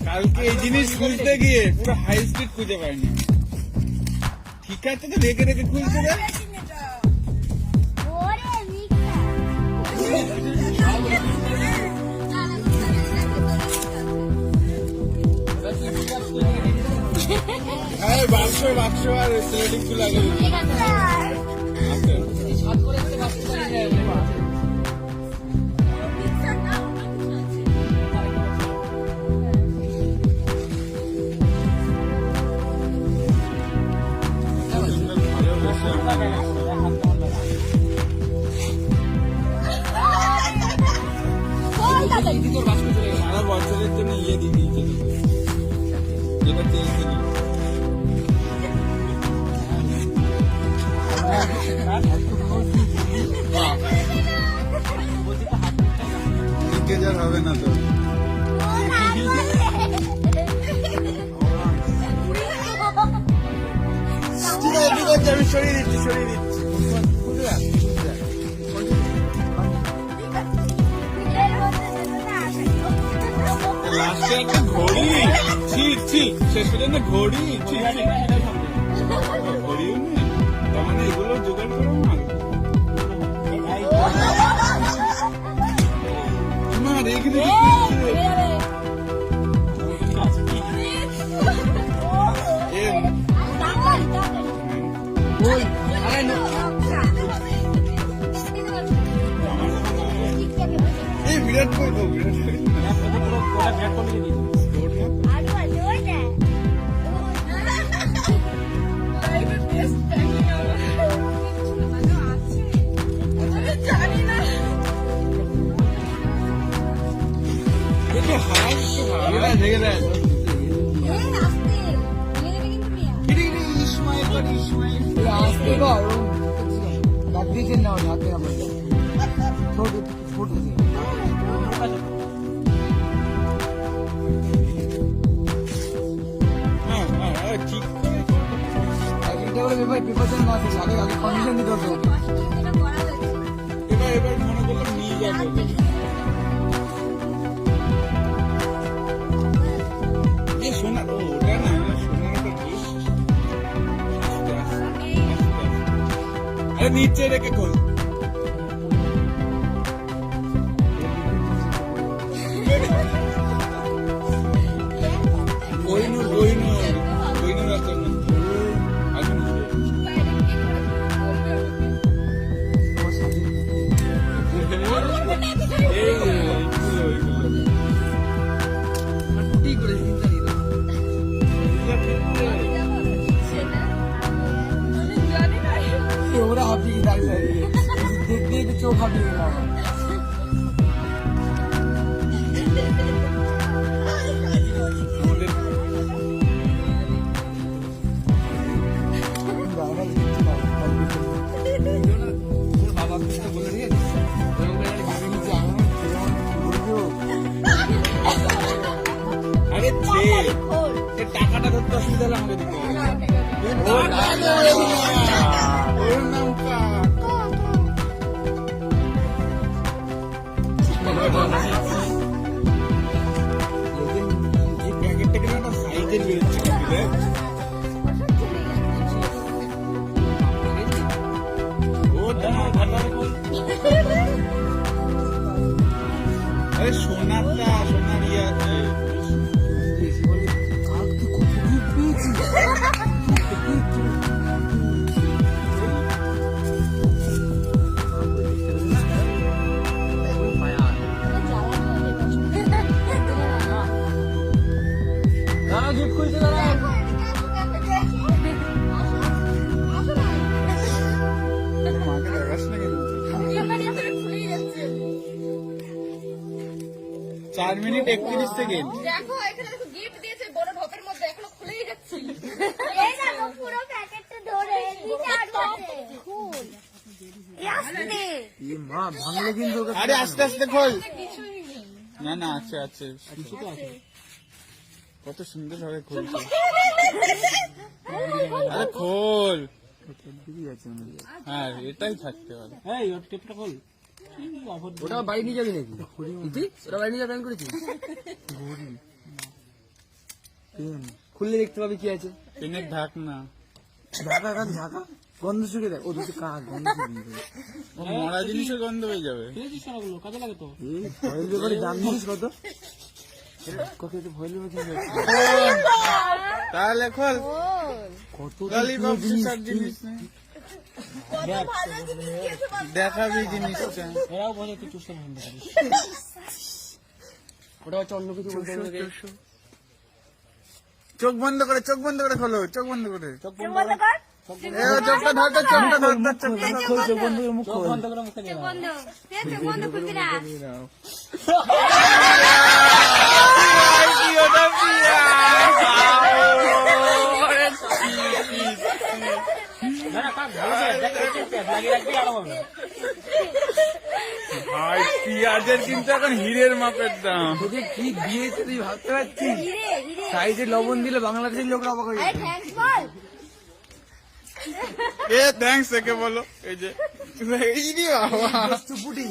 কালকে এই জিনিস খুঁজতে গিয়ে পুরো হাই স্পিড খুঁজে পাইনি। ঠিক আছে তো রেখে রেখে খুঁজতে রে। হ্যাঁ বাক্স বাক্স আর স্লেটিং টুল আগে সারা বছরের জন্য ইয়ে দিয়ে দিয়েছে যেটা চেয়েছে লিকেজ হবে না তো। আমি সরিয়ে দিচ্ছি সরিয়ে দিচ্ছি। লাস্টে একটা ঘড়ি ঠিক ঠিক শেষ পর্যন্ত ঘড়ি ঠিক ঘড়িও নেই তার মানে এগুলো জোগাড় করো না রেখে বিরাট করবো বিরাট এবার মনে করলাম নিয়ে যাবে সোনার ওটা না সোনার আরে নিচে রেখে খোল বইনুর বইনুর বইনুর আছে ওরা হাবি দাঁড়িয়ে দেখতে দেখতে চোখ হাবিয়ে গেলাম আরে টাকাটা ধরতে অসুবিধা হলে আমাকে দিতে সাইজের বেরোচ্ছে আরে সোনারটা সোনার ইয়ে আছে চার মিনিট 31 সেকেন্ড দেখো এখানে দেখো গিফট দিয়েছে বড় ঢোপের মধ্যে এখনো খুলেই যাচ্ছে এই দেখো পুরো প্যাকেটটা ধরে নিচে আটকাছে খুল আস্তে এই মা ভাঙলে কিন্তু আরে আস্তে আস্তে খোল না না আছে আছে কত সুন্দর ভাবে খুলছে আরে খোল হ্যাঁ এটাই থাকতে পারে এই ওর টেপটা খোল ওটা বাড়ি নিয়ে যাবি নাকি? ইতি? ওটা বাড়ি নিয়ে যাবে প্ল্যান করেছিস? খুললে দেখতে পাবি কি আছে। পেনের ঢাক না ঢাকা কাজ ঢাকা গন্ধ শুকে দেখ। ও দুটো কাক গন্ধ শুকে মরা জিনিসের গন্ধ হয়ে যাবে। ভয়েল পেপারে দাম দিস কত? কত ভয়েল পেপার তাহলে খোল কত ললিপপ সব জিনিস নেই। দেখাবি জিনিসটা। ওটা হচ্ছে অন্য কিছু বলতে হবে। চোখ বন্ধ করে খোলো, চোখ বন্ধ করে। চোখ বন্ধ কর। এ ও চোখটা ধর, চোখটা ধর, চোখ বন্ধ করে মুখ খোল। চোখ বন্ধ। চোখ বন্ধ খুলবি না। কি ওটা পিয়া? ভাই পিঁয়াজের কিন্তু এখন হীরের মাপের দাম। তোকে কি দিয়েছে তুই ভাবতে পারছিস? হিরে হিরে। সাইজে লবণ দিলে বাংলাদেশের লোকরা অবাক হয়ে আরে যাবে। থ্যাঙ্কস বল। এ থ্যাঙ্কস একে বলো। এই যে এই রে বাবা চুপুটি